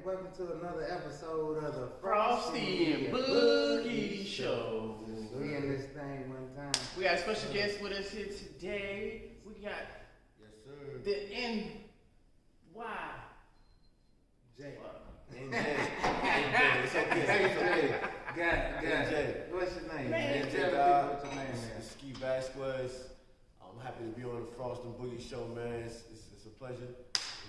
Welcome to another episode of the Frosty and Boogie Show. We in this thing one time. We got a special guest with us here today. We got Yes, sir. the NY. Jay. NJ. It's okay. It's okay. Got NJ. What's your name? Man, Tell the NJ, people dog. what your name is. It's Skee Vasquez. I'm happy to be on the Frost and Boogie Show, man. It's a pleasure.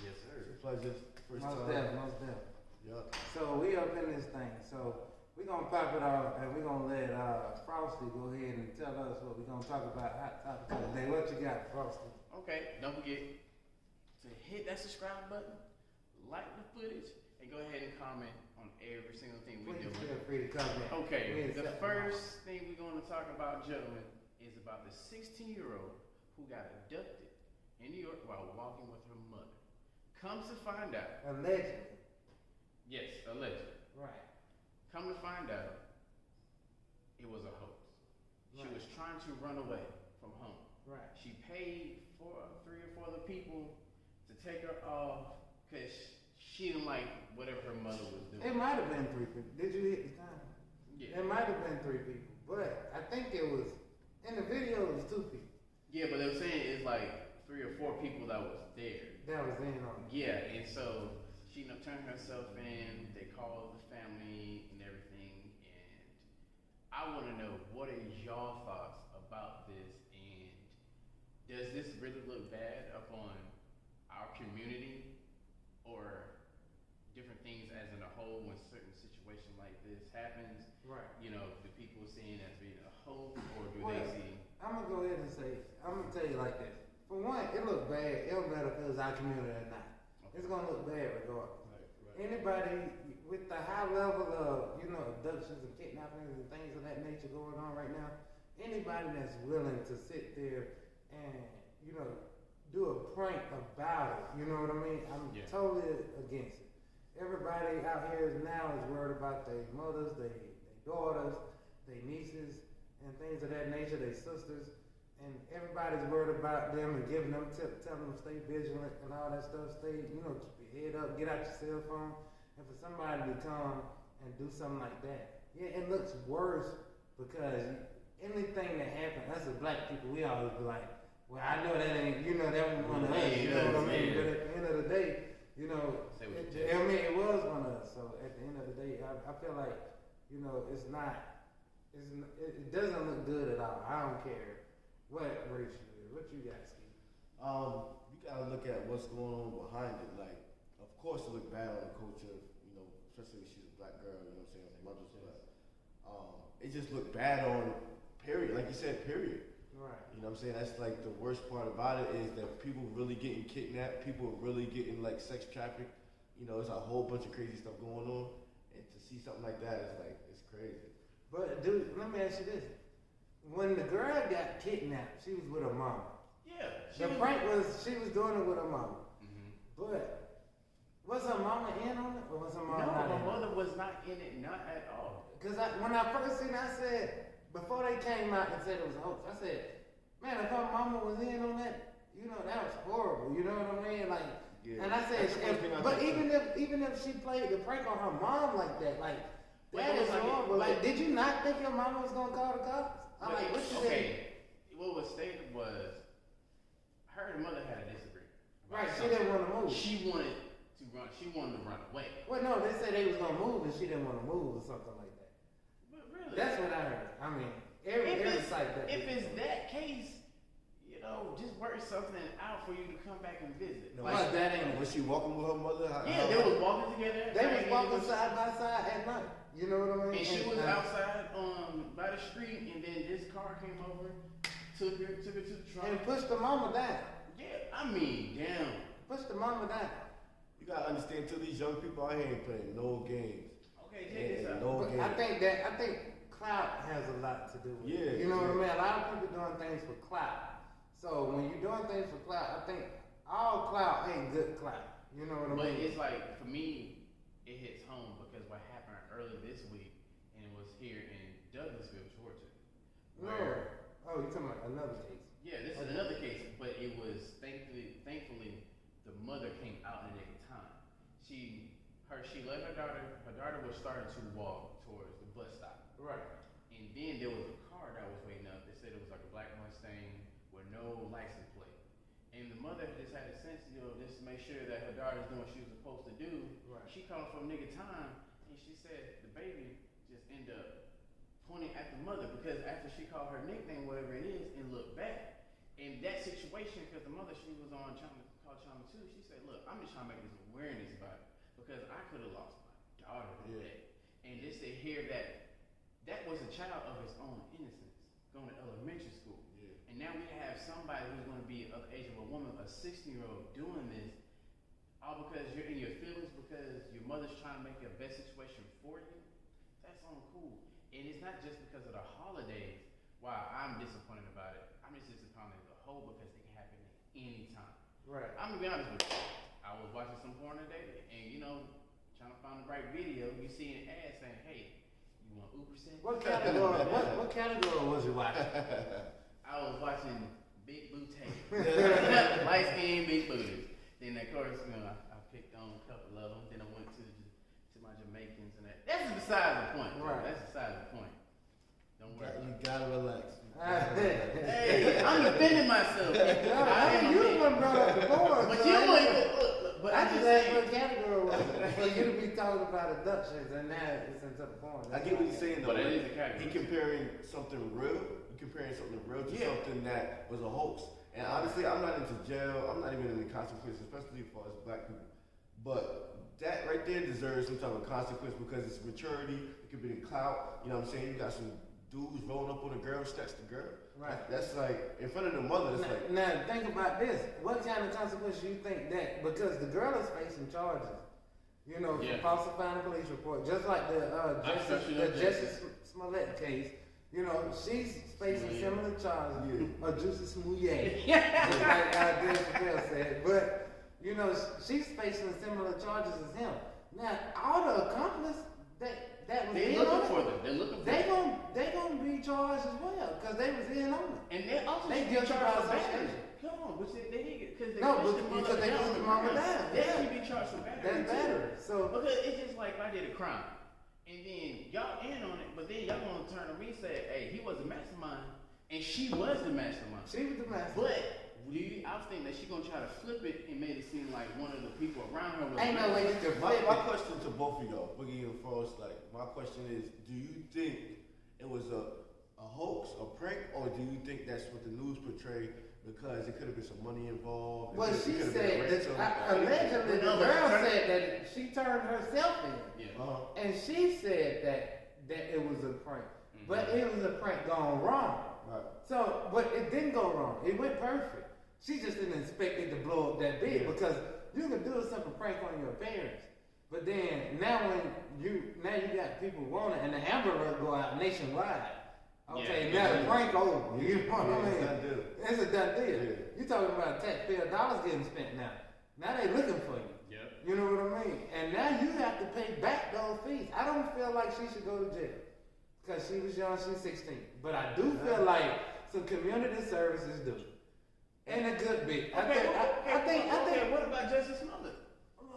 Yes, sir. It's a pleasure. First Most time. definitely. Yup. So we up in this thing. So we gonna pop it off and we gonna let Frosty go ahead and tell us what we gonna talk about. Hot topic of the day. What you got, Frosty? Okay, don't forget to hit that subscribe button, like the footage, and go ahead and comment on every single thing we Please do. feel free to comment. Okay, the first thing we're going to talk about, gentlemen, is about the 16-year-old who got abducted in New York while walking with her mother. Comes to find out, Allegedly. yes, allegedly. Right. Come to find out, it was a hoax. She Right. was trying to run away from home. Right. She paid for 3 or 4 other people to take her off because she didn't like whatever her mother was doing. It might have been 3 people. Did you hit the time? Yeah. It might have been 3 people, but I think it was in the video. It was 2 people Yeah, but they were saying it's like 3 or 4 people that was there. that was in on it. Yeah, and so she turned herself in. They called the family and everything. And I want to know, what are y'all thoughts about this? And does this really look bad upon our community or different things as in a whole when certain situation like this happens? Right. You know, do people see it as being a hoax, or do Well, they see? I'm gonna go ahead and say, I'm gonna tell you like this. For one, it looked bad. It don't matter if it was our community or not. It's gonna look bad regardless. Right. Anybody with the high level of, abductions and kidnappings and things of that nature going on right now, anybody that's willing to sit there and, do a prank about it, you know what I mean? I'm Yeah. totally against it. Everybody out here now is worried about their mothers, their daughters, their nieces, and things of that nature, their sisters. And everybody's worried about them and giving them tips, telling them stay vigilant and all that stuff. Stay, keep your head up, get out your cell phone. And for somebody to come and do something like that, yeah, it looks worse because anything that happens, us as black people, we always be like, well, I know that ain't, that was one of us, you know what I mean? But at the end of the day, it was one of us. So at the end of the day, I feel like, it's not, it doesn't look good at all. I don't care what race you is. What you got, Skee? You gotta look at what's going on behind it. Like, of course, it look bad on the culture, especially if she's a black girl. You know what I'm saying? Her mother's black. It just looked bad on. Period. Like you said. Period. Right. You know what I'm saying? That's like the worst part about it is that people really getting kidnapped. People really getting like sex trafficked. There's a whole bunch of crazy stuff going on, and to see something like that is like it's crazy. But dude, let me ask you this: when the girl got kidnapped, she was with her mama. Yeah. The prank was she was doing it with her mama. Mm-hmm. But was her mama in on it, or was her mama No, not my in? mother was not in it, not at all. Because when I first seen it, I said, before they came out and said it was a hoax, I said, man, if her mama was in on that, that was horrible. You know what I mean? Like, Yeah. and I said, but even if she played the prank on her mom like that, like, that is horrible. Like, did you not think your mama was gonna call the cops? I'm like, what you okay. What was stated was her and mother had a disagreement. Right, she didn't want to move. She wanted to run. She wanted to run away. Well, no, they said they was gonna move and she didn't want to move or something like that. But really, That's what I heard. I mean, every site that. if it's that case, just work something out for you to come back and visit. No, But that ain't. Was she walking with her mother? Yeah, they was walking together. They was walking side by side at night. You know what I mean? And she was outside by the street, and then this car came over, took her to the trunk. And pushed the mama down. Yeah, I mean, damn. Pushed the mama down. You gotta understand too. These young people out here ain't playing no games. Okay, check this out. No But games. I think clout has a lot to do with it. You know what I mean? A lot of people doing things for clout. So when you're doing things for clout, I think all clout ain't good clout. You know what I mean? But it's like, for me, it hits home because what happened earlier this week, and it was here in Douglasville, Georgia. Where, Oh, you're talking about another case. yeah, this is another case, but it was thankfully, the mother came out in the nick of time. Her she let her daughter was starting to walk towards the bus stop. Right. And then there was a car that was waiting up. They said it was like a black Mustang with no license plate. And the mother just had a sense, just to make sure that her daughter's doing what she was supposed to do. Right. She called for a nigga time, and she said the baby just ended up pointing at the mother because after she called her nickname, whatever it is, and looked back. In that situation, because the mother, she was on Channel 2, she said, look, I'm just trying to make this awareness about it because I could have lost my daughter today. And just to hear that was a child of his own innocence going to elementary school. Yeah. And now we have somebody who's going to be of the age of a woman, a 16-year-old, doing this, all because you're in your feelings, because your mother's trying to make the best situation for you. That's uncool. And it's not just because of the holidays why I'm disappointed about it. I'm just disappointed as a whole because it can happen at any time. Right. I'm gonna be honest with you. I was watching some porn today, and trying to find the right video, you see an ad saying, "Hey, you want Uber?" What category? what category was you watching? I was watching Big Booty, light skin, big booties. Then of course, I picked on a couple of them. Then I went to my Jamaicans and that. That's beside the point. Right. That's beside the point. Don't worry. You gotta relax. Hey, I'm defending myself. You the one brought up the board. But so you want but I I'm just just asked saying. what category was it. For you to be talking about abductions and now it's into the porn. I get what you're saying though. But it is a category. He comparing something real. He comparing something real to something that was a hoax. And honestly, I'm not into jail. I'm not even into consequences, especially for us black people. But that right there deserves some type of consequence because it's maturity. It could be in clout. You know what I'm saying? You got some dudes rolling up on a girl, snatch the girl. Right. That's like in front of the mother. It's like Now think about this. What kind of consequence you think that? Because the girl is facing charges, for falsifying a police report, just like the Justice Smollett case. She's facing similar charges. Or Juicy Smouillet, just like Dave Chappelle said. But she's facing similar charges as him. Now all the accomplices that was They're in looking on for it, them. They're looking for them. they gonna be charged as well because they was in on it. And they also They should be guilty charged by for battery. association. Come on, but they did because they No, pushed because they pushed the mama down. They Yeah. should be charged for battery. That's too. better. So Because it's just like if I did a crime, and then y'all in on it, but then y'all gonna turn to me and say, "Hey, he was the mastermind, and she was the mastermind." she was the master. But I was thinking that she gonna try to flip it and made it seem like one of the people around her was. Ain't no way you can my flip it. question to both of y'all, Boogie and Frost, like my question is, do you think it was a hoax, a prank, or do you think that's what the news portrayed because it could have been some money involved? Well, she it could have been said ransom, that allegedly the No, but girl she said that she turned herself in, Yeah. and she said that it was a prank, but it was a prank gone wrong. Right. So, but it didn't go wrong. It went perfect. She just didn't expect it to blow up that big because you can do a simple prank on your parents, but then now you got people wanting, and the Amber Alert go out nationwide. Okay, now the prank over. You know what I mean? It's a done deal. Yeah. You talking about taxpayer dollars getting spent now. Now they looking for you. Yep. You know what I mean? And now you have to pay back those fees. I don't feel like she should go to jail because she was young. She's 16, but I do feel like some community services do. And a good bit. I think. What about Justice Smollett?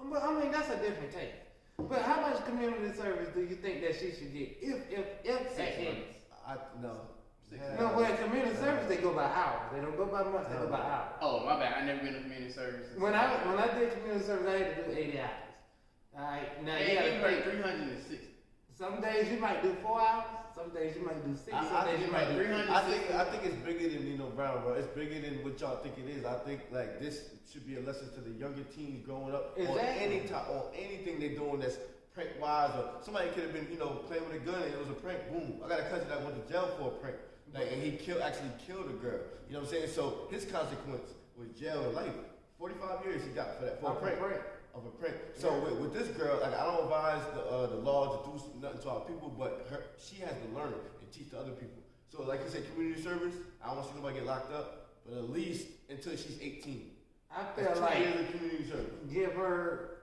Well, I mean, that's a different case. But how much community service do you think that she should get? If 6 months. No, well, community service they go by hours. They don't go by months. They go by hours. Oh, my bad. I never been to community service. When I did community service, I had to do 80 hours. All right, now you gotta pay 360. Some days you might do 4 hours. Some days you might do 6. Some days you might do 360. I think it's bigger than Nino Brown, bro. It's bigger than what y'all think it is. I think like this should be a lesson to the younger teens growing up on anything they're doing that's prank wise, or somebody could have been playing with a gun and it was a prank. Boom! I got a cousin that went to jail for a prank, and he actually killed a girl. You know what I'm saying? So his consequence was jail and life. 45 years he got for that for a prank. Of a prank. So with this girl, like I don't advise the law to do nothing to our people, but she has to learn and teach to other people. So like you said, community service. I don't want to see nobody get locked up, but at least until she's 18. I That's feel 2 like years of community service. give her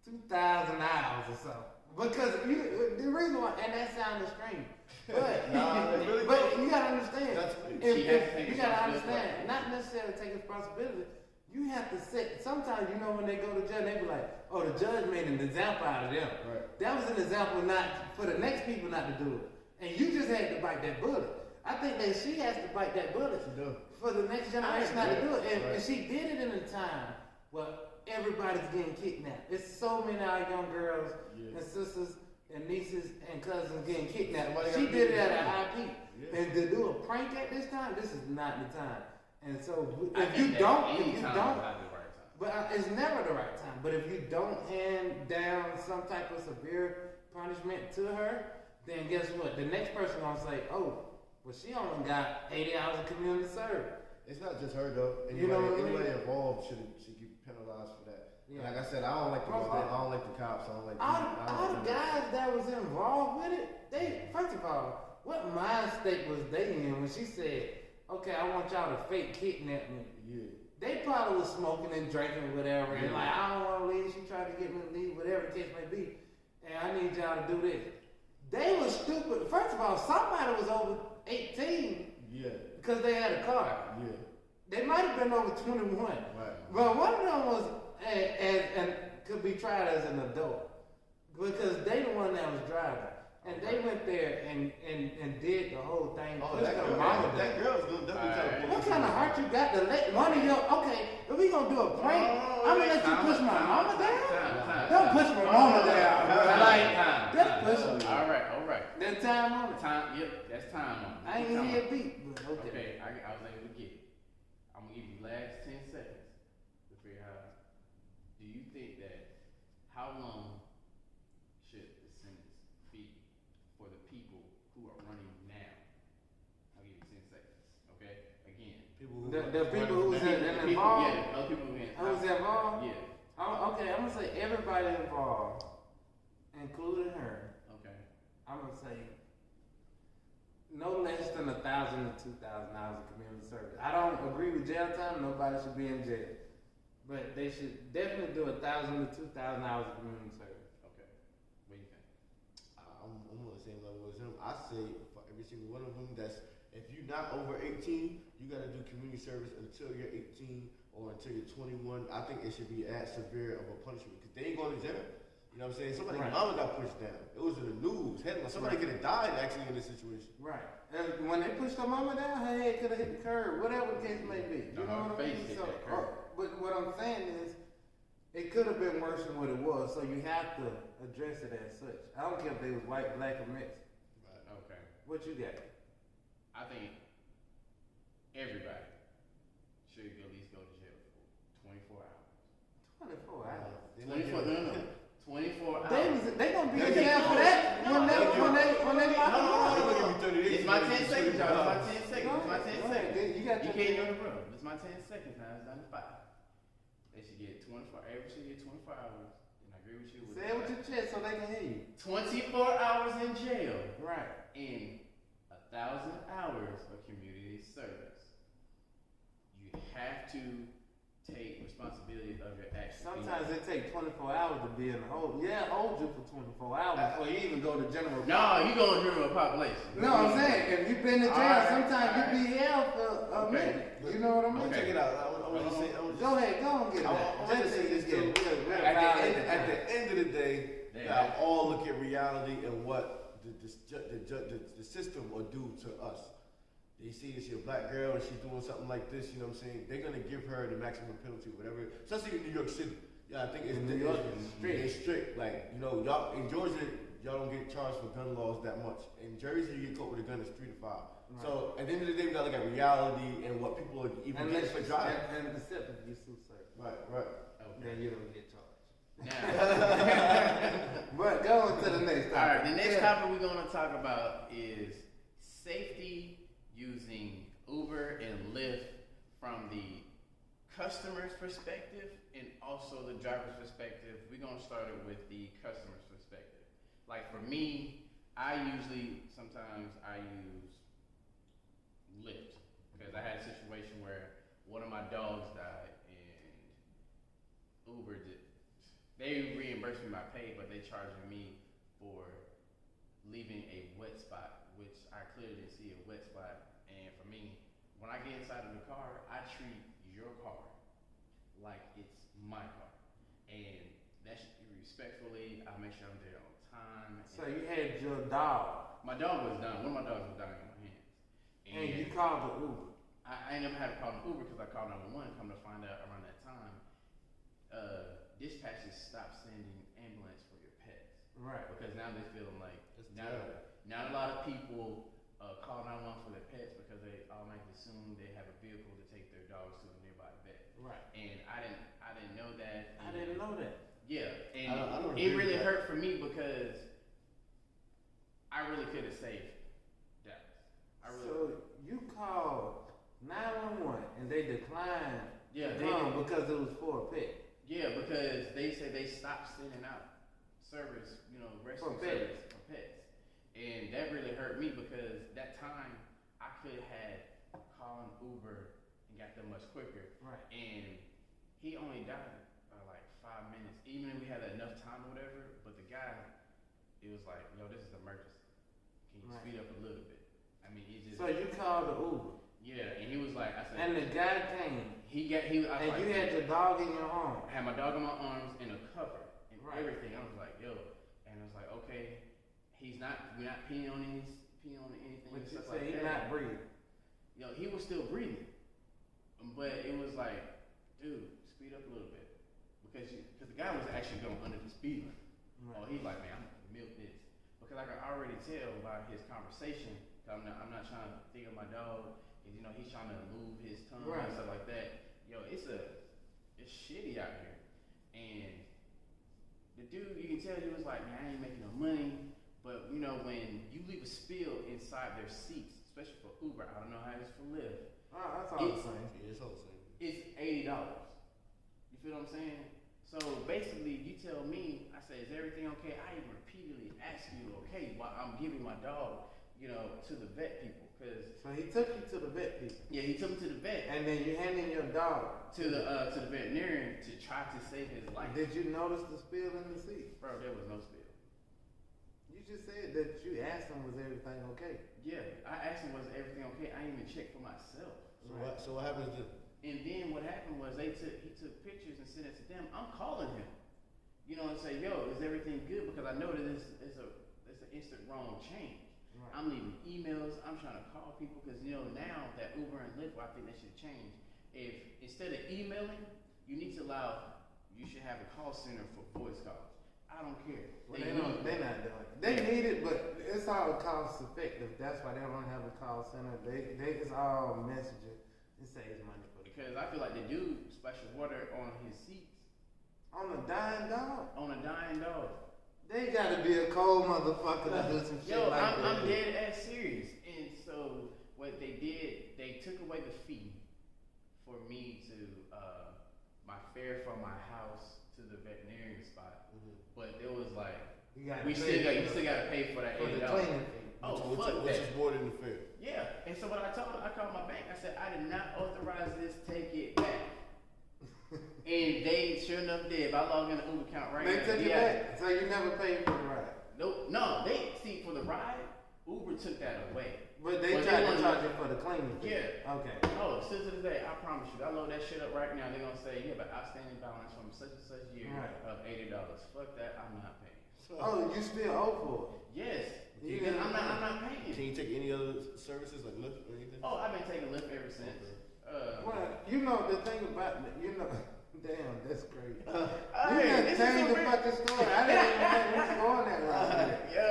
2,000 hours or so. Because the reason why, and that sounds extreme, but really but you gotta understand. That's You gotta understand, not necessarily take responsibility. You have to set. Sometimes you know when they go to jail, they be like, "Oh, the judge made an example out of them." Right. That was an example not for the next people not to do it, and you just had to bite that bullet. I think that she has to bite that bullet for the next generation not to do it, and she did it in a time where everybody's getting kidnapped. There's so many of our young girls and sisters and nieces and cousins getting kidnapped. She did it at a high peak, and to do a prank at this time, this is not the time. And so if you don't, but it's never the right time. But if you don't hand down some type of severe punishment to her, then guess what? The next person gonna say, "Oh, well, she only got 80 hours of community service." It's not just her though. Anybody involved should get penalized for that. Yeah. Like I said, I don't like the cops. I don't like all the guys that was involved with it. They first of all, what mind state was they in when she said, "Okay, I want y'all to fake kidnap me"? Yeah. They probably was smoking and drinking, whatever, and like, "I don't want to leave." She tried to get me to leave, whatever the case may be, and I need y'all to do this. They was stupid. First of all, somebody was over 18. Yeah. Because they had a car. Yeah. They might have been over 21. Right. But one of them was and could be tried as an adult because they the one that was driving. And they went there and did the whole thing. Oh, that girl's gonna definitely tell the police. What kind of heart you got to let one of your if we gonna do a prank, I'm gonna let you push my mama down? Don't push my mama down. Just push her. All right. That time on it. Yep, that's time on it. I ain't hear a beat, but okay. Okay, I was able to get it. I'm gonna give you last 10 seconds to figure out. Do you think that how long should the sentence be for the people who are running now? I'll give you 10 seconds. Okay. Again. The people who's involved. Yeah, other people who's involved. Yeah. Okay, I'm gonna say everybody involved, including her. Okay. I'm gonna say no less than 1,000 to 2,000 hours of community service. I don't agree with jail time. Nobody should be in jail, but they should definitely do 1,000 to 2,000 hours of community service. Okay. What do you think? I'm on the same level as him. I say for every single one of them, that's if you're not over 18, you got to do community service until you're 18 or until you're 21. I think it should be as severe of a punishment because they ain't going to jail. You know what I'm saying? Somebody's mama got pushed down. It was in the news. Somebody could have died actually in this situation. Right. And when they pushed her mama down, her head could have hit the curb, whatever the case may be. You know what I mean? So, but what I'm saying is, it could have been worse than what it was. So you have to address it as such. I don't care if they was white, black, or mixed. Right. Okay. What you got? I think everybody should at least go to jail for 24 hours. 24 hours? 24 hours. They gonna be in jail for that when they lock them up. It's my 10 seconds, y'all. It's my 10 seconds. You can't go in the room. It's my 10 seconds now. It's down to 5. They should get 24. Everybody should get 24 hours. And I agree with you. Say it with your chest so they can hear you. 24 hours in jail. Right. And 1,000 hours of community service. You have to take responsibility of your actions. Sometimes it takes 24 hours to be in the hold. Yeah, hold you for 24 hours before you even go to general. No, you go to general population. No, I'm saying if you've been in jail, sometimes you be held for a minute. You know what I mean? Check it out. I want to say. Go ahead, go on, get it. I want to say this too. At the end of the day, I all look at reality and what the system will do to us. They see that she's a black girl and she's doing something like this, you know what I'm saying? They're gonna give her the maximum penalty, whatever. Especially in New York City. Yeah, I think it's New York is strict. Like, you know, y'all in Georgia, y'all don't get charged for gun laws that much. In Jersey, you get caught with a gun, it's 3 to 5. Right. So at the end of the day, we gotta look at reality and what people are even getting for driving. And except if you sue certain. Right. Okay. Then you don't get charged. Now, but go on to the next topic. All right, the next topic we're gonna talk about is safety using Uber and Lyft from the customer's perspective and also the driver's perspective. We're gonna start it with the customer's perspective. Like for me, sometimes I use Lyft because I had a situation where one of my dogs died and Uber they reimbursed me my pay, but they charging me for leaving a wet spot, which I clearly didn't see a wet spot. And for me, when I get inside of the car, I treat your car like it's my car, and that's respectfully. I make sure I'm there on time. So you had your dog. My dog was dying. One of my dogs was dying in my hands. And you called the Uber. I never had to call an Uber because I called 911. Come to find out around that time, dispatches stopped sending ambulance for your pets. Right. Because now they're feeling like terrible. now a lot of people call 911 for their pets because they automatically assume they have a vehicle to take their dogs to a nearby vet. Right. And I didn't know that. I didn't know that. Yeah, and I don't it agree really with that. hurt for me because I really could have saved Dallas. So you called 911 and they declined Yeah, to come because it was for a pet. Yeah, because they said they stopped sending out service, rescue For pets. service for pets. And that really hurt me because that time I could have called Uber and got them much quicker. Right. And he only died by like 5 minutes, even if we had enough time or whatever. But the guy, it was like, yo, this is an emergency. Can you Right. speed up a little bit? I mean, it just. So you called the Uber. Yeah, and he was like, I said. And the guy came. I was like, you had your dog in your arms. I had my dog in my arms and a cover and Right. everything. I was like, yo, and I was like, okay, we're not peeing on anything But and you stuff say like he's that. not breathing. He was still breathing, but it was like, dude, speed up a little bit because the guy was actually going under the speed limit. Right. Oh, he's like, man, I'm gonna milk this because I can already tell by his conversation. I'm not trying to think of my dog. He's trying to move his tongue Right. and stuff like that. Yo, it's shitty out here. And the dude, you can tell he was like, man, I ain't making no money. But when you leave a spill inside their seats, especially for Uber, I don't know how it's for Lyft. That's all the same. Yeah, it's all the same. It's $80. You feel what I'm saying? So basically, you tell me, I say, is everything okay? I even repeatedly ask you, okay, while I'm giving my dog, to the vet people. So he took you to the vet people. Yeah, he took me to the vet. And then you handed your dog To the veterinarian to try to save his life. Did you notice the spill in the seat? Bro, there was no spill. You just said that you asked him, was everything okay? Yeah, I asked him, was everything okay? I didn't even check for myself. So what happens then? And then what happened was he took pictures and sent it to them. I'm calling him, and say, yo, is everything good? Because I know that it's an instant wrong change. Right. I'm leaving emails. I'm trying to call people because now that Uber and Lyft, I think that should change. If instead of emailing, you need to you should have a call center for voice calls. I don't care. Well, they're not doing it. They need it, but it's all cost effective. That's why they don't have a call center. It's all messaging. It saves money for them. Because I feel like the dude splashed water on his seats. On a dying dog? On a dying dog. They gotta be a cold motherfucker to do some shit Yo, like that. I'm dead ass serious. And so what they did, they took away the fee for me to my fare from my house to the veterinarian spot. Mm-hmm. But it was like you still gotta pay for that for the $80. cleaning fee. Oh, which fuck is that. more than the fair. Yeah. And so what I called my bank. I said I did not authorize this. Take it back. And they sure enough did. If I log in the Uber account right They now, took it back, so you never paid for the ride. Nope. No, they see for the ride, Uber took that away. But they tried to charge you for the cleaning fee. Yeah. Okay. Oh, still to this day, I promise you, I load that shit up right now. They're gonna say you have an outstanding balance from such and such year of $80. Fuck that, I'm not paying. Oh, you still owe for it? Yes. You Because didn't I'm not Can paying. you take any other services like Lyft or anything? Oh, I've been taking Lyft ever since. Well, the thing about damn, that's crazy. Hey, You just changed the fucking story. I didn't even think we was going that route. Yo,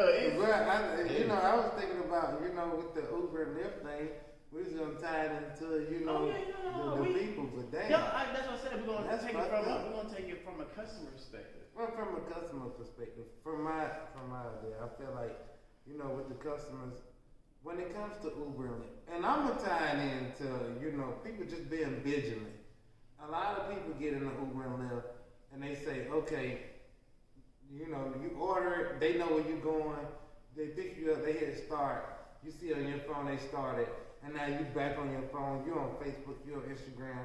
I was thinking about, with the Uber and Lyft thing, we was gonna tie it into, the people, but damn. that's what I said. We're gonna take it from a customer perspective. Well, from a customer perspective, from my idea, I feel like, with the customers, when it comes to Uber and Lyft, and I'm gonna tie it into, people just being vigilant. A lot of people get in the Uber and Lyft, and they say, okay, you order it, they know where you're going, they pick you up, they hit start, you see on your phone they started, and now you back on your phone, you're on Facebook, you're on Instagram.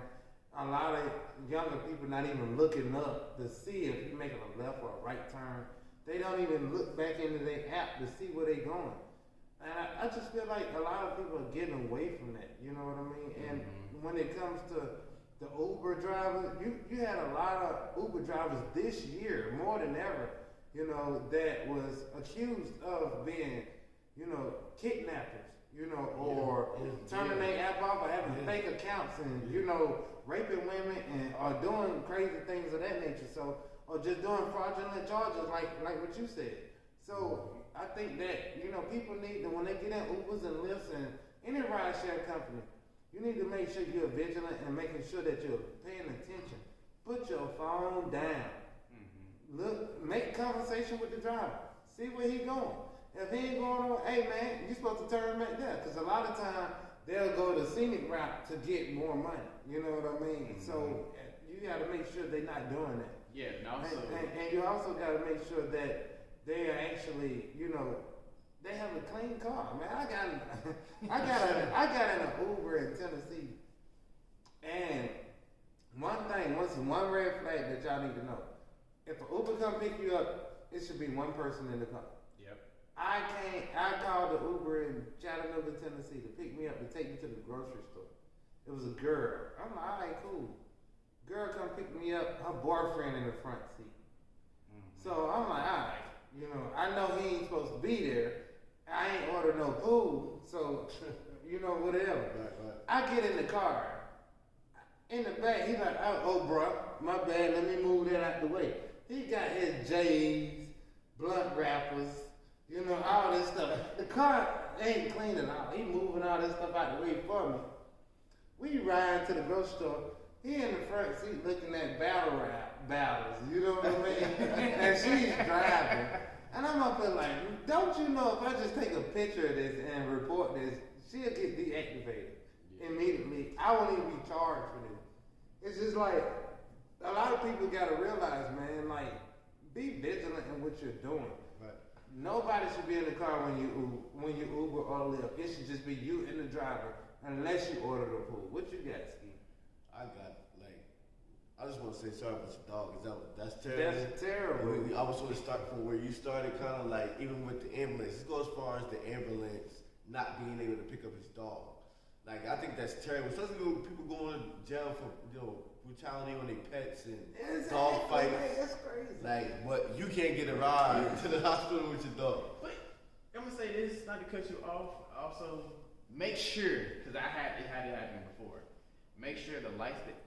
A lot of younger people not even looking up to see if you're making a left or a right turn. They don't even look back into their app to see where they're going. And I just feel like a lot of people are getting away from that, you know what I mean? And when it comes to the Uber drivers, you had a lot of Uber drivers this year, more than ever, you know, that was accused of being, you know, kidnappers, you know, or turning their app off or having fake accounts and, you know, raping women and or doing crazy things of that nature. So, or just doing fraudulent charges like what you said. So I think that, you know, people need to, when they get in Ubers and Lyfts and any ride share company, you need to make sure you're vigilant and making sure that you're paying attention. Put your phone down. Look, make conversation with the driver. See where he going. If he ain't going on, hey man, you supposed to turn back there. Because a lot of times they'll go the scenic route to get more money. You know what I mean? So you got to make sure they're not doing that. Yeah, and also, and you also got to make sure that they are actually, you know, they have a clean car. Man, I got in an Uber in Tennessee, and one red flag that y'all need to know: if an Uber come pick you up, it should be one person in the car. Yep. I called the Uber in Chattanooga, Tennessee, to pick me up to take me to the grocery store. It was a girl. I'm like, all right, cool. Girl come pick me up. Her boyfriend in the front seat. So I'm like, all right, you know, I know he ain't supposed to be there. I ain't ordered no food, so, you know, whatever. Right. I get in the car. In the back, he's like, oh, bro, my bad, let me move that out the way. He got his J's, blunt wrappers, you know, all this stuff. The car ain't clean at all. He moving all this stuff out the way for me. We ride to the grocery store. He in the front seat looking at battle rap battles, you know what I mean? And she's driving. And I'm up there like, don't you know if I just take a picture of this and report this, she'll get deactivated immediately. I won't even be charged for this. It's just like, a lot of people got to realize, man, like, be vigilant in what you're doing. Right. Nobody should be in the car when you Uber or Lyft. It should just be you and the driver, unless you order the food. What you got, Skee? I just want to say sorry about your dog. That's terrible. That's terrible. I was going to start from where you started, kind of like, even with the ambulance. Let's go as far as the ambulance not being able to pick up his dog. Like, I think that's terrible. Especially when people going to jail for, you know, brutality on their pets and dog fights. That's crazy. Like, but you can't get a ride to the hospital with your dog. but I'm gonna say this, not to cut you off. Also, make sure, because it had it happen before. Make sure the license.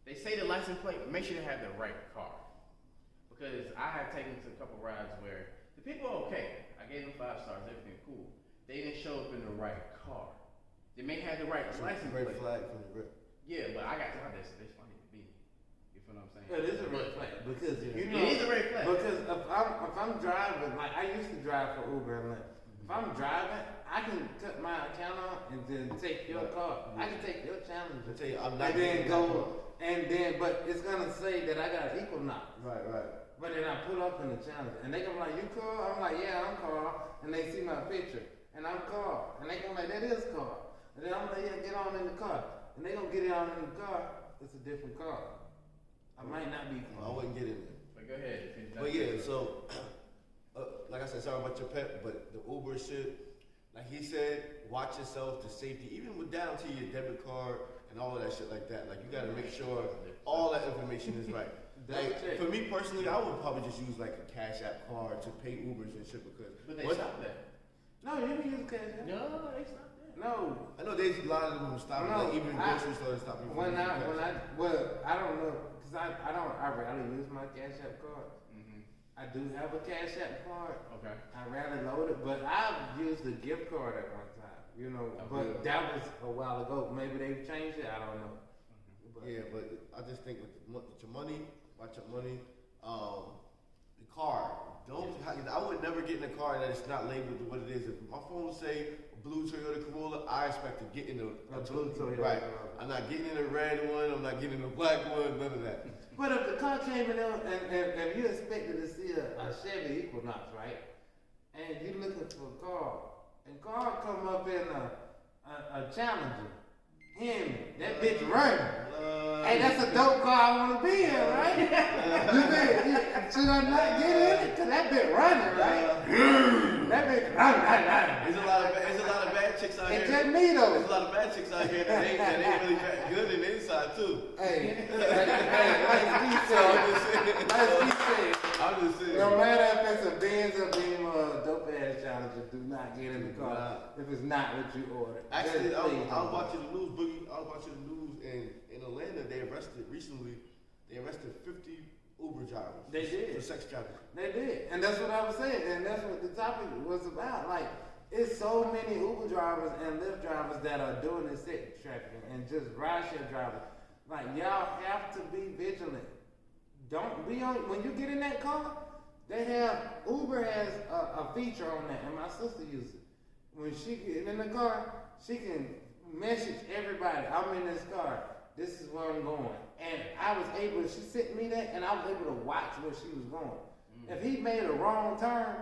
They say the license plate, but make sure they have the right car. Because I have taken to a couple rides where the people are okay. I gave them 5 stars, everything cool. They didn't show up in the right car. They may have the right license plate. Red flag from the rip. Yeah, but I got to my destination. I need to be. You feel what I'm saying? It is a red flag because you know. It is a red flag. Because if I'm driving, like I used to drive for Uber and Lyft. If I'm driving, I can cut my account off and then take your car. I can take your challenge. I tell you, I'm not. And then go. And then, but it's gonna say that I got Equinox. Right. But then I pull up in the challenge, and they gonna be like, "You Carl?" I'm like, "Yeah, I'm Carl." And they see my picture, and I'm Carl, and they gonna be like, "That is Carl." And then I'm like, "Yeah, get on in the car," and they gonna get it on in the car. It's a different car. I might not be I Carl. wouldn't get in there. But go ahead. But yeah, so like I said, sorry about your pet, but the Uber shit, like he said, watch yourself, the safety, even with down to your debit card and all of that shit like that. Like you gotta make sure all that information is right. Like for me personally, I would probably just use like a Cash App card to pay Ubers and shit because. But they stopped that. No, you can use Cash App. No, they stopped that. No. I know there's a lot of them stopping, No, like even grocery stores stopping. Well, I don't know, cause I rarely use my Cash App card. I do have a Cash App card. Okay. I rarely load it, but I've used a gift card at one time, you know. But that was a while ago. Maybe they've changed it. I don't know. Yeah, but I just think with your money, watch your money. The car, I would never get in a car that is not labeled what it is. If my phone say blue Toyota Corolla, I expect to get in a blue Toyota. Right. I'm not getting in a red one. I'm not getting in a black one. None of that. But if the car came in there and you expected to see a Chevy Equinox, right? And you looking for a car, and car come up in a Challenger, him, that bitch running. Hey, that's a dope car I want to be in, right? You think, should I not get in it? Cause that bitch running, right? That There's a lot of bad chicks out here. It's just me though. There's a lot of bad chicks out here that ain't really good in the inside too. Hey, like Skee said. I'm just saying. No matter if it's a Benz or Beamer, dope ass challenger, do not get in the car if it's not what you ordered. Actually, I was watching the news, Boogie. I was watching the news, and in Atlanta, they arrested 50 Uber drivers. They did. For sex trafficking. They did. And that's what I was saying. And that's what the topic was about. Like, it's so many Uber drivers and Lyft drivers that are doing this sex trafficking and just rideshare drivers. Like, y'all have to be vigilant. Don't be on, when you get in that car, Uber has a feature on that, and my sister uses it. When she get in the car, she can message everybody, I'm in this car, this is where I'm going. And she sent me that, and I was able to watch where she was going. If he made a wrong turn,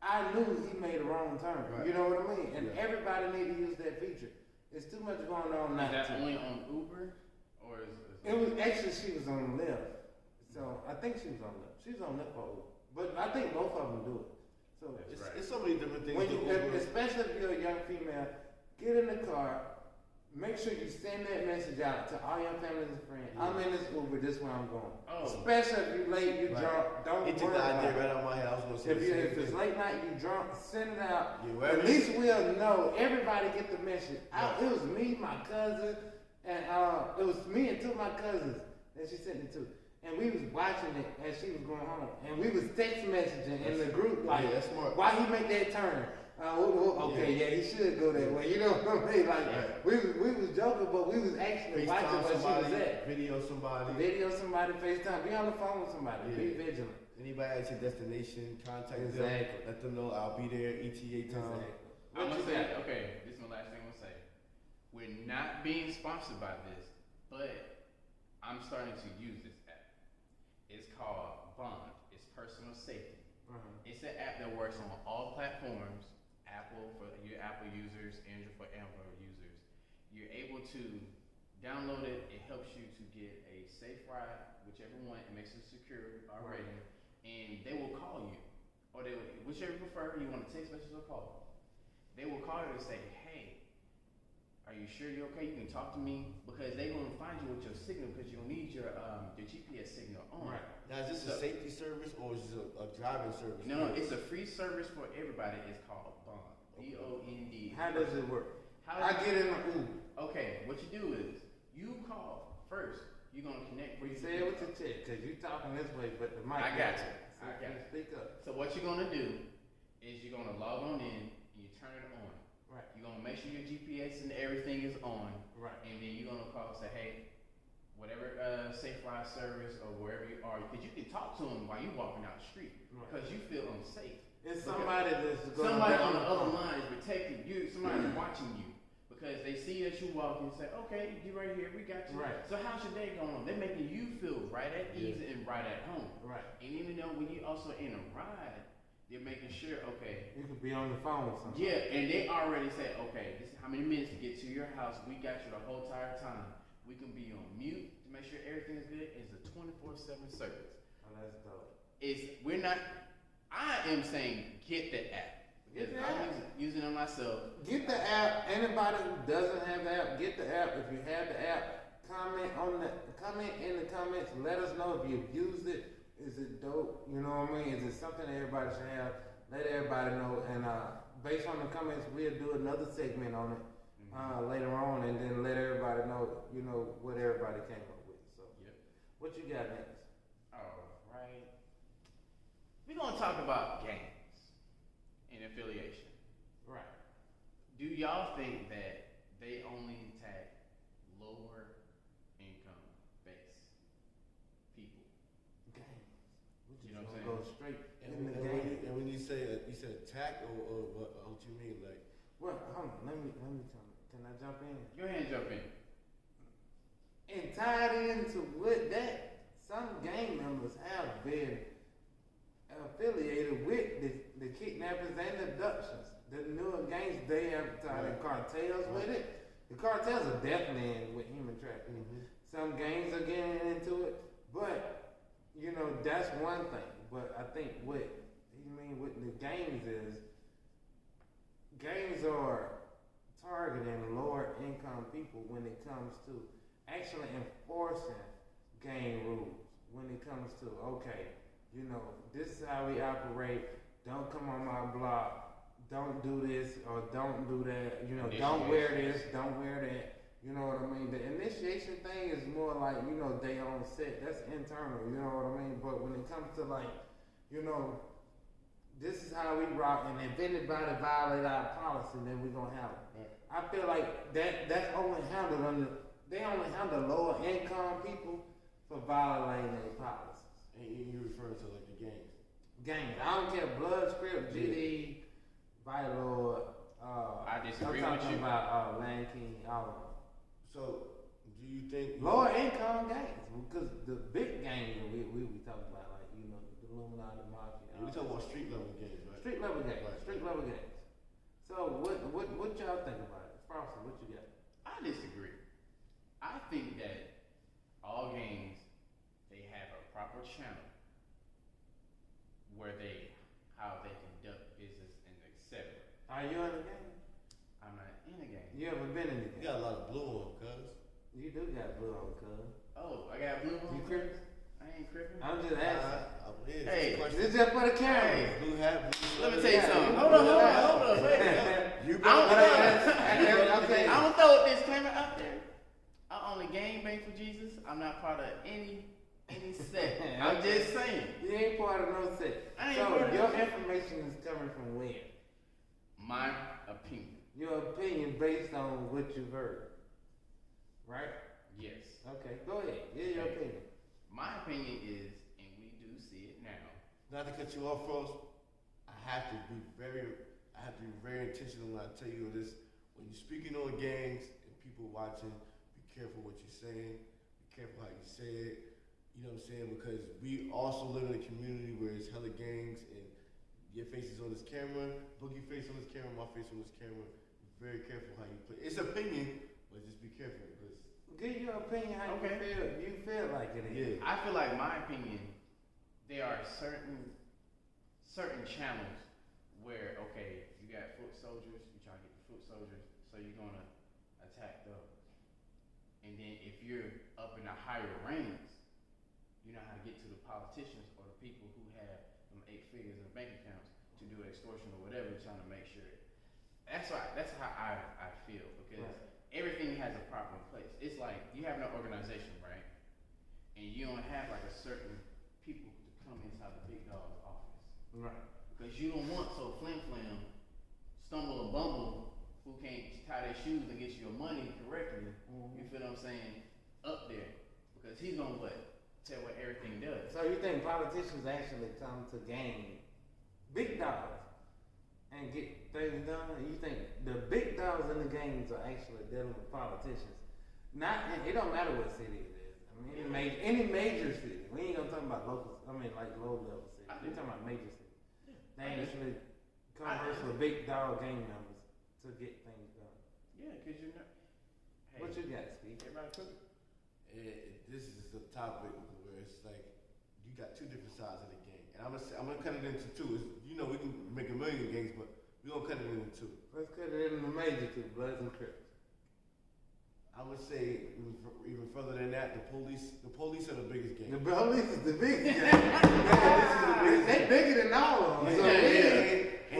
I knew he made a wrong turn. Right. You know what I mean? And everybody need to use that feature. There's too much going on now. Is that only on Uber? Or is it was actually, she was on Lyft. So I think she was on Lyft. She was on Lyft for Uber. But I think both of them do it. So it's so many different things. Especially if you're a young female, get in the car. Make sure you send that message out to all your family and friends. I'm in this Uber. This is where I'm going. Especially if you're late, you're drunk. Don't He took the idea right out of my head. I was going to say if it's late night, you drunk, send it out. At least we'll know. Everybody get the message. It was me, my cousin, and it was me and two of my cousins that she sent it to. And we was watching it as she was going home. And we was text messaging in the group like, that's smart. Why he make that turn? He should go that way. You know what I mean? Like, we was joking, but we was actually watching where she was at. Video somebody, FaceTime. Be on the phone with somebody. Be vigilant. Anybody at your destination, contact them. Let them know I'll be there, ETA time. I'm going to say, okay, this is my last thing I'm going to say. We're not being sponsored by this, but I'm starting to use this app. It's called Bond. It's personal safety. It's an app that works on all platforms. Apple for your Apple users, Android for Android users. You're able to download it. It helps you to get a safe ride, whichever one. It makes it secure already, and they will call you, or they will, whichever you prefer. You want a text message or call. They will call you and say, "Hey, are you sure you're okay? You can talk to me," because they're gonna find you with your signal because you'll need your GPS signal on. Right. Now, is this a safety service or is it a driving service? No, it's a free service for everybody. It's called Bond. BOND. How does it work? I get in the Uber. Okay, what you do is you call first. You're gonna connect. You say it with your chest because you talking this way, but the mic. I got you. So I got you. Speak up. So what you're gonna do is you're gonna log on in and you turn it on. Right. You're gonna make sure your GPS and everything is on. Right. And then you're gonna call and say, hey, whatever safe ride service or wherever you are, because you can talk to them while you're walking down the street because you feel unsafe. It's somebody that's going on the other line is protecting you. Somebody's watching you because they see that you walk and say, "Okay, you right here. We got you." Right. So how's your day going on? They're making you feel right at ease and right at home. Right. And even though when you also in a ride, they're making sure, okay, you could be on the phone with somebody. Yeah, and they already say, okay, this is how many minutes to get to your house. We got you the whole entire time. We can be on mute to make sure everything is good. It's a 24/7 service. Oh, that's dope. I am saying get the app. Because I'm using it myself. Get the app. Anybody who doesn't have the app, get the app. If you have the app, comment in the comments. Let us know if you've used it. Is it dope? You know what I mean? Is it something that everybody should have? Let everybody know. And based on the comments, we'll do another segment on it later on, and then let everybody know. You know what everybody came up with. So, what you got next? All right. We're gonna talk about gangs and affiliation. Right. Do y'all think that they only attack lower income base people? Gangs. You know what I'm saying? Go straight in the and gang. when you said attack or what you mean, like? Well, hold on. Let me tell you. Can I jump in? Go ahead and jump in. And tied into with that, some gang members have been affiliated with the kidnappings and abductions. The newer gangs, they have tied in cartels with it. The cartels are definitely in with human trafficking. Some gangs are getting into it, but that's one thing. But I think what you mean with the gangs is gangs are targeting lower income people when it comes to actually enforcing gang rules. When it comes to, okay, you know, this is how we operate. Don't come on my block. Don't do this or don't do that. You know, don't wear this. Don't wear that. You know what I mean? The initiation thing is more like, you know, they on set. That's internal. You know what I mean? But when it comes to like, you know, this is how we rock, and if anybody violate our policy, then we're gonna have it. I feel like that's only handled under. They only handle lower income people for violating their policies. And you referring to like the gangs? Gangs. I don't care. Blood, Script, GD, Vital. I disagree I'm with talking you. about Lanky, all of them. So, do you think Lower income gangs, because the big gangs that we talking about, like, you know, the Illuminati, Mafia. we talking about street level gangs, right? Street level gangs. Right. Street level gangs. So what y'all think about it? Frosty, what you got? I disagree. I think that all gangs, they have a proper channel where how they conduct business and etc. Are you in a gang? I'm not in a gang. You ever been in a You gang? got a lot of blue on, cuz. You do got blue on, cuz. Oh, I got blue on. You crippin'? I ain't crippin'. I'm just asking. Hey, This is just for the camera. Hey. Blue hat, blue Let me tell you Yeah, something. you- Hold on. Wait a minute. You I don't better Okay. I'm gonna throw a disclaimer out there. I only gang bang for Jesus. I'm not part of any sect. I'm just saying. You ain't part of no set. I ain't So part of your no set. information is coming from where? My opinion. Your opinion based on what you've heard. Right? Yes. Okay, go ahead. Yeah, your Okay. opinion. My opinion is, and we do see it now. Not to cut you off, Frost, I have to be very intentional when I tell you this. When you're speaking on gangs and people watching, be careful what you're saying. Be careful how you say it. You know what I'm saying? Because we also live in a community where it's hella gangs and your face is on this camera, Boogie face on this camera, my face on this camera. Be very careful how you play. It's opinion, but just be careful because Give your opinion how Okay. you feel like it is. yeah. I feel like my opinion, there are certain channels where, okay, you got foot soldiers, you try to get the foot soldiers, so you're gonna attack those. And then if you're up in the higher ranks, you know how to get to the politicians or the people who have them 8 figures in bank accounts to do extortion or whatever, trying to make sure. That's how I feel, because Right. everything has a proper place. It's like you have an organization, right? And you don't have like a certain people to come inside the big dog's office. Right. Because you don't want so flim stumble or bumble who can't tie their shoes and get your money correctly. Mhm. You feel what I'm saying? Up there. Because he's gonna what? Tell what everything does. So you think politicians actually come to gain big dollars and get things done? And you think the big dollars in the games are actually dealing with politicians? It don't matter what city it is. I mean, any major city. We ain't gonna talk about local. I mean, like low level cities. I We do. talking about major cities. They I do. actually I converse do. with big dog gang members to get things done. Yeah, because you're not. Hey, What you got, Skee? everybody cooking. This is a topic where it's like you got two different sides of the game, and I'm gonna cut it into two. You know, we can make a million games, but we gonna cut it into two. Let's cut it in the major two, Bloods and Crips. I would say even further than that, the police are the biggest The game. police is the biggest gang. They bigger than all of them. So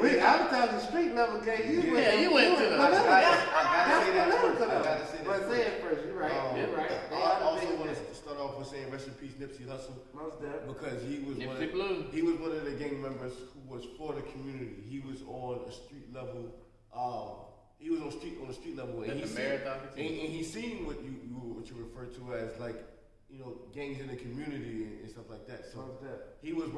I'm talking street level gang. You went to the. I That's gotta say that political first. I though. gotta say that But first. say it first. You're right. You're right. They I are the also biggest want gang. to start off with saying rest in peace, Nipsey Hussle, Most definitely. because he was Nipsey Blue. he was one of the gang members who was for the community. He was on a street level. He was on a street level, and The he marathon and team. he seen what you refer to as like, you know, gangs in the community and stuff like that. So Most definitely. he was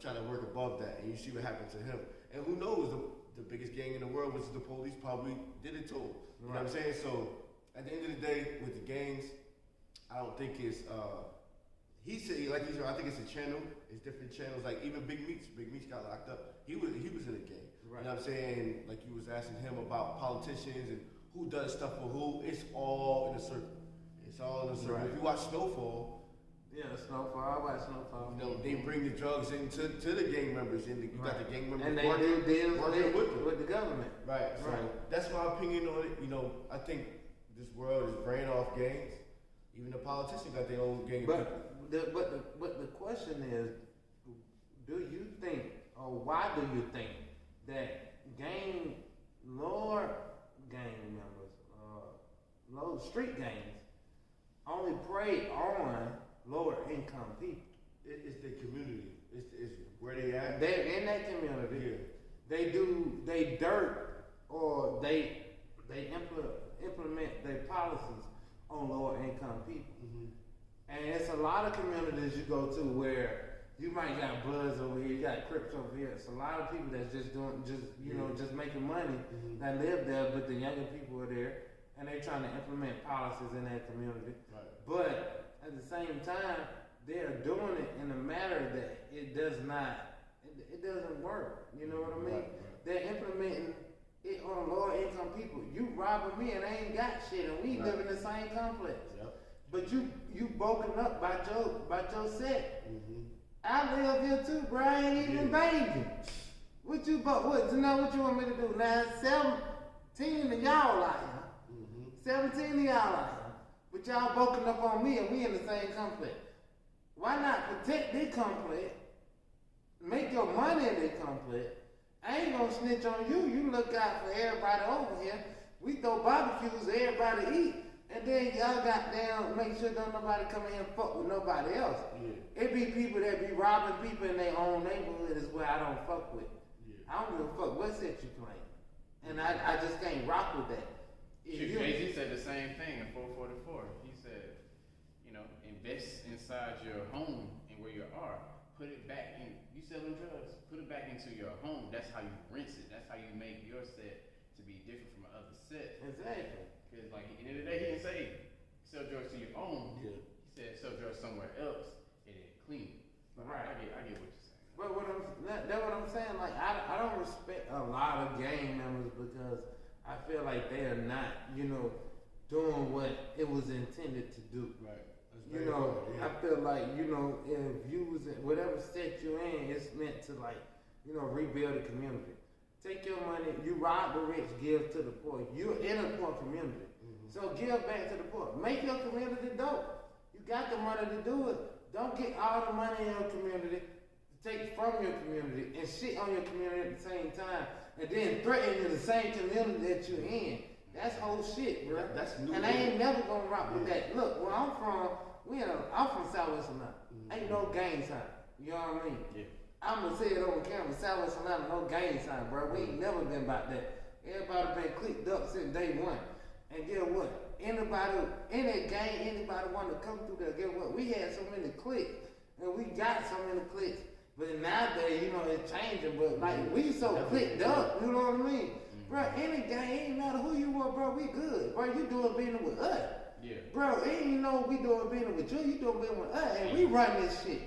trying to work above that, and you see what happened to him. And who knows, the biggest gang in the world, which is the police, probably did it to him. You know what I'm saying? So at the end of the day, with the gangs, I don't think it's he said, like he said, I think it's a channel. It's different channels. Like even Big Meech got locked up. He was in a gang. Right. You know what I'm saying? Like you was asking him about politicians and who does stuff for who. It's all in a circle. It's all in a circle. Right. If you watch Snowfall, Yeah, Snowfall. I watch Snowfall. You know, they bring the drugs into the gang members, and you got the gang members and they working, do deals working with the government. Right. So that's my opinion on it. You know, I think this world is brain off gangs. Even the politicians got their own gang. But the question is, do you think, or why do you think that lower gang members, low street gangs, only prey on lower income people? It's the community. It's where they at. They're in that community. Yeah. They dirt or they implement their policies on lower income people. Mm-hmm. And it's a lot of communities you go to where you might got Bloods over here, you got Crips over here. It's a lot of people that's just just making money that live there, but the younger people are there and they're trying to implement policies in that community. Right. But at the same time, they're doing it in a manner that it doesn't work. You know what I mean? Right. They're implementing it on lower income people. You robbing me and I ain't got shit, and we live in the same complex. Yep. But you broken up by your set. Mm-hmm. I live here too, bro. I ain't even baby. What you want me to do? Now 17 of y'all out here. Mm-hmm. 17 of y'all out here. But y'all broken up on me and we in the same complex. Why not protect this complex? Make your money in this complex. I ain't gonna snitch on you. You look out for everybody over here. We throw barbecues, everybody eat. And then y'all got down, make sure don't nobody come in and fuck with nobody else. Yeah. It be people that be robbing people in their own neighborhood is where I don't fuck with. Yeah. I don't give a fuck what set you claim. And I just can't rock with that. Jay-Z said the same thing in 444. He said, invest inside your home and where you are. Put it back in, you selling drugs, put it back into your home. That's how you rinse it. That's how you make your set to be different from other sets. Exactly. Because at the end of the day, he didn't say sell drugs to your own. Yeah. He said sell drugs somewhere else and then clean it. But right. I get what you're saying. But that's what I'm saying. Like I don't respect a lot of gang members because I feel like they are not, doing what it was intended to do. Right. I feel like, if you was in whatever set you're in, it's meant to rebuild the community. Take your money, you rob the rich, give to the poor. You're in a poor community. Mm-hmm. So give back to the poor. Make your community dope. You got the money to do it. Don't get all the money in your community, take from your community, and shit on your community at the same time, and then threaten the same community that you're in. That's whole shit, bro. That's new. And I ain't never gonna rock with that. Look, where I'm from, I'm from Southwest Atlanta. Mm-hmm. Ain't no gang sign. You know what I mean? Yeah. I'm gonna say it on camera. Southwest Atlanta, no gang sign, bro. We ain't never been about that. Everybody been clicked up since day one. And guess what? Anybody in that gang, anybody want to come through there, guess what? We had so many clicks, and we got so many clicks. But nowadays, it's changing. But we so clicked up, you know what I mean? Mm-hmm. Bro, any gang, ain't matter who you are, bro. We good, bro. You doing business with us, yeah. Bro. Ain't we doing business with you. You doing business with us, and we run this shit.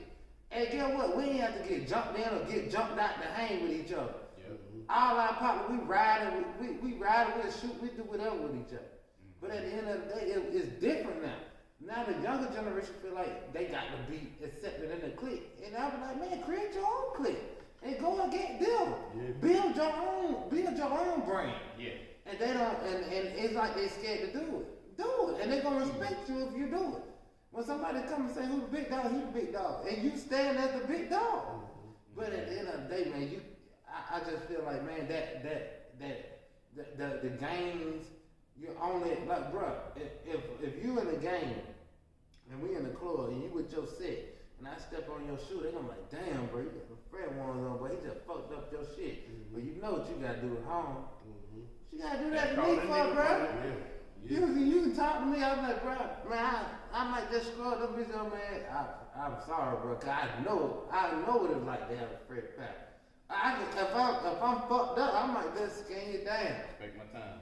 And guess what? We ain't have to get jumped in or get jumped out to hang with each other. Yeah. All our partners, we ride with, shoot, we do whatever with each other. Mm-hmm. But at the end of the day, it's different now. Now the younger generation feel like they got to be accepted in the clique. And I was like, man, create your own clique. And go and get them. Yeah. Build your own brand. Yeah. And they don't, and it's like they scared to do it. Do it. And they're gonna respect you if you do it. When somebody come and say who's the big dog, he's the big dog. And you stand as the big dog. Mm-hmm. But at the end of the day, man, I just feel like, man, the games, you only, like, bro, if you in a game and we in the club and you with your set and I step on your shoe, they gonna be like, damn, bro, you got some Fred ones on, but he just fucked up your shit. Mm-hmm. But you know what you gotta do at home. Mm-hmm. What you gotta do that to me for, bro? Yeah. You can talk to me. I'm like, bro, man, I might just scroll them bitches on, man. I'm sorry, bro, cause I know what it's like to have a Fred Pack. If I'm fucked up, I might just scan you down. Respect my time.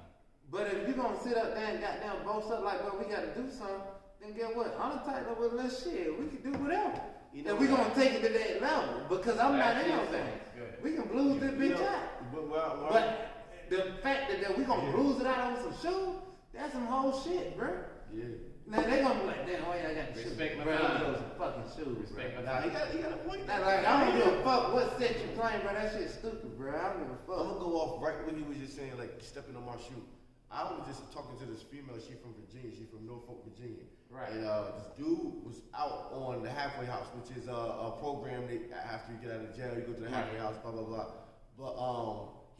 But if you gonna sit up there and goddamn boast up like, bro, we gotta do something, then get what? I'm the type of with little shit. We can do whatever. And we gonna take it to that level because I'm not in no thing. We can blues this bitch out. But the fact that we gonna blues it out on some shoes, that's some whole shit, bro. Yeah. Now they gonna be like, damn, why y'all got the shoes? Respect my bro, time. those are fucking shoes, Respect bro. my Nah, he got a point. Now, like, I don't give a fuck what set you claim, bro. That shit's stupid, bro. I don't give a I'm fuck. gonna go off right when he was just saying, like, stepping on my shoe. I was just talking to this female, she from Virginia, she from Norfolk, Virginia. Right. And this dude was out on the halfway house, which is a program that after you get out of jail, you go to the halfway house, blah, blah, blah. But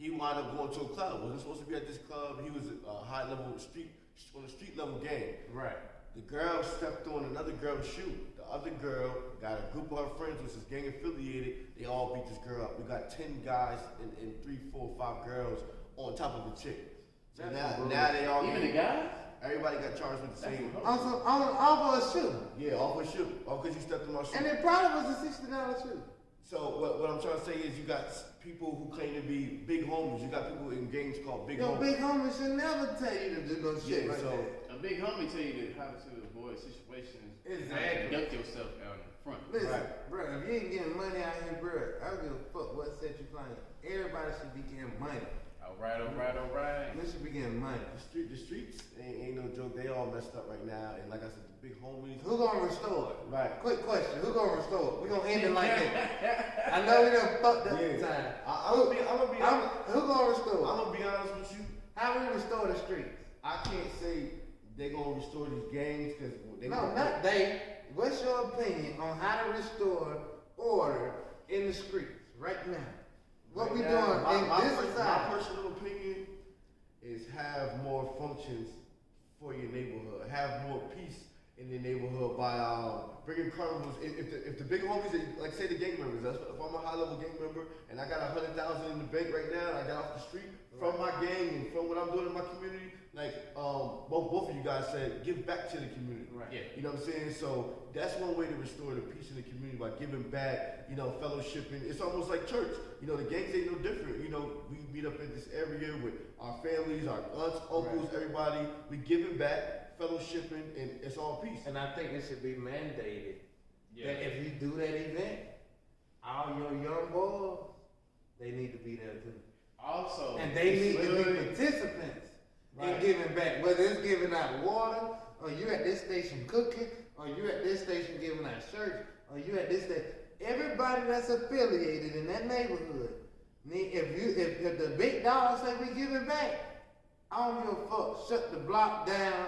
he wound up going to a club. Wasn't supposed to be at this club. He was a high level on a street level game. Right. The girl stepped on another girl's shoe. The other girl got a group of her friends, which is gang affiliated. They all beat this girl up. We got 10 guys and 3, 4, 5 girls on top of a chick. So now they all Even the guys? everybody got charged with the same. Also, off of a shoe. Yeah, off a shoe. All because you stepped on my shoe. And it probably was a $60 shoe. So what I'm trying to say is you got people who claim to be big homies. You got people in gangs called big homies. Big homies should never tell you to do no shit like that. A big homie tell you how to avoid situations. Exactly. How to conduct yourself out in front. Listen, Right. bro, if you ain't getting money out here, bro, I don't give a fuck what set you claim. Everybody should be getting money. All right. They should be getting money. The streets ain't no joke. They all messed up right now. And like I said, the big homies. Who gonna restore it? Right. Quick question. Who gonna restore it? We gonna end it like that. I know we done fucked up the time. I'm gonna be honest. Who gonna restore it? I'm gonna be honest with you. How we restore the streets? I can't say they're gonna restore these gangs because they. No, not they. What's your opinion on how to restore order in the streets right now? What we doing in this society? My personal opinion is have more functions for your neighborhood. Have more peace in your neighborhood by bringing carnivals. If the big homies, like say the gang members, if I'm a high level gang member and I got 100,000 in the bank right now and I got off the street from my gang and from what I'm doing in my community, like both of you guys said, give back to the community. Right. Yeah. You know what I'm saying? So that's one way to restore the peace in the community by giving back, fellowshipping. It's almost like church. The gangs ain't no different. We meet up in this area with our families, our aunts, uncles, everybody. We giving back, fellowshipping, and it's all peace. And I think it should be mandated Yeah. that if you do that event, all your young boys, they need to be there too. Also, And they need to be participants in giving back, whether it's giving out water, or you at this station cooking, or you at this station giving out shirts, or you at this station. Everybody that's affiliated in that neighborhood, if the big dogs say we giving back, I don't give a fuck. Shut the block down.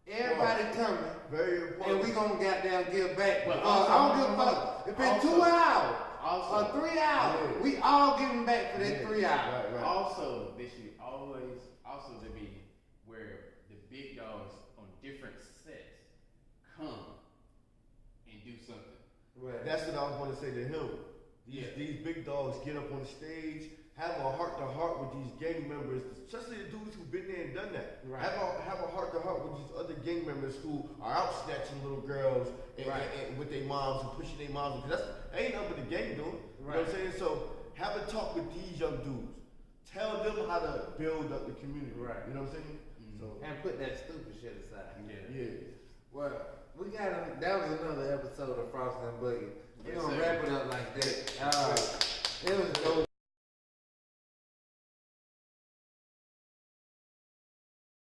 Everybody coming. Very important. And we gonna goddamn give back. But I don't give a fuck. It's been 2 hours or 3 hours. Yeah. We all giving back for this 3 hours. Right. Also, they should always to be where the big dogs on different sets come and do something. Right. That's what I was going to say to him. These big dogs get up on the stage, have a heart-to-heart with these gang members, especially the dudes who've been there and done that. Right. Have a heart-to-heart with these other gang members who are out snatching little girls and with their moms and pushing their moms. Because that ain't nothing but the gang doing. You know what I'm saying? So have a talk with these young dudes. Tell them how to build up the community. Right. You know what I'm saying? Mm-hmm. So And put that stupid shit aside. Yeah. Well, that was another episode of Frosty and Boogie. We're Yes, gonna sir. wrap it up like that. It was dope.